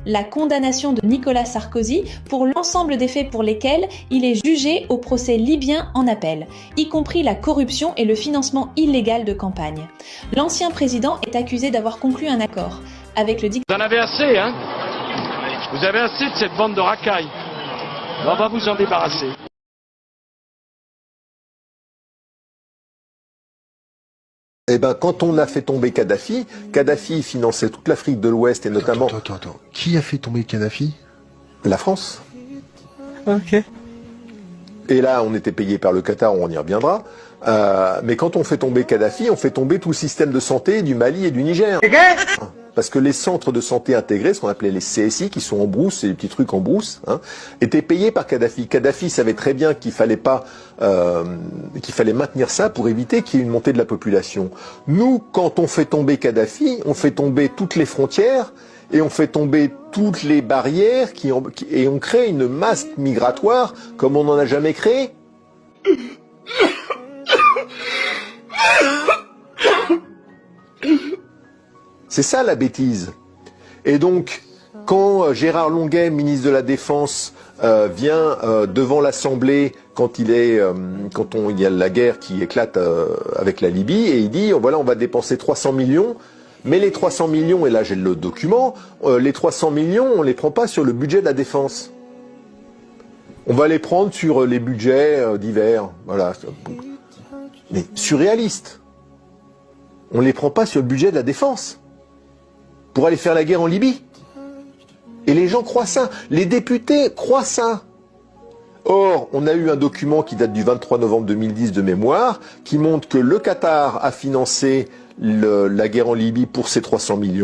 la condamnation de Nicolas Sarkozy pour l'ensemble des faits pour lesquels il est jugé au procès libyen en appel, y compris la corruption et le financement illégal de campagne. L'ancien président est accusé d'avoir conclu un accord avec le dictateur. Vous en avez assez, hein? Vous avez assez de cette bande de racailles. On va vous en débarrasser. Eh ben, quand on a fait tomber Kadhafi, Kadhafi finançait toute l'Afrique de l'Ouest et notamment... Attends. Qui a fait tomber Kadhafi? La France. Ok. Et là, on était payé par le Qatar, on y reviendra. Mais quand on fait tomber Kadhafi, on fait tomber tout le système de santé du Mali et du Niger. Parce que les centres de santé intégrés, ce qu'on appelait les CSI, qui sont en brousse, c'est des petits trucs en brousse, hein, étaient payés par Kadhafi. Kadhafi savait très bien qu'il fallait maintenir ça pour éviter qu'il y ait une montée de la population. Nous, quand on fait tomber Kadhafi, on fait tomber toutes les frontières et on fait tomber toutes les barrières et on crée une masse migratoire comme on n'en a jamais créé. C'est ça la bêtise. Et donc, quand Gérard Longuet, ministre de la Défense, vient devant l'Assemblée quand il y a la guerre qui éclate avec la Libye, et il dit voilà, on va dépenser 300 millions, mais les 300 millions, et là j'ai le document, les 300 millions, on les prend pas sur le budget de la Défense. On va les prendre sur les budgets divers. Voilà. Mais surréaliste. On les prend pas sur le budget de la Défense pour aller faire la guerre en Libye. Et les gens croient ça. Les députés croient ça. Or, on a eu un document qui date du 23 novembre 2010 de mémoire, qui montre que le Qatar a financé la guerre en Libye pour ces 300 millions.